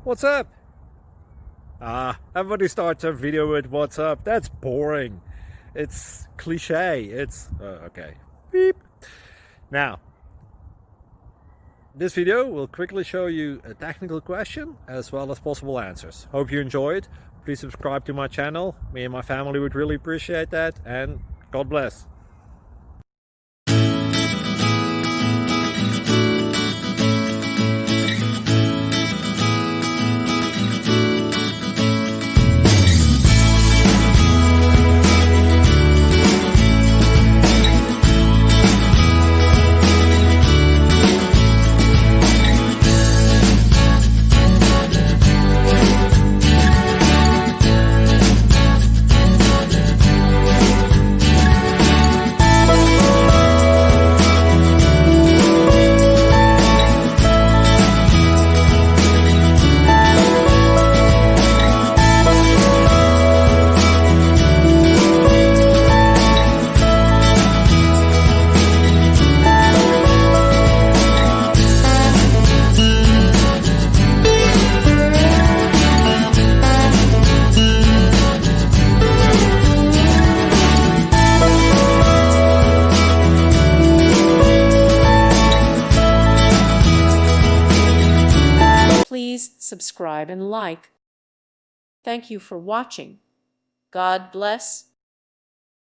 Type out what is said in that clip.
What's up? Everybody starts a video with what's up. That's boring. It's cliche. It's okay. Beep. Now, this video will quickly show you a technical question as well as possible answers. Hope you enjoyed. Please subscribe to my channel. Me and my family would really appreciate that, and God bless. Please subscribe and like. Thank you for watching. God bless.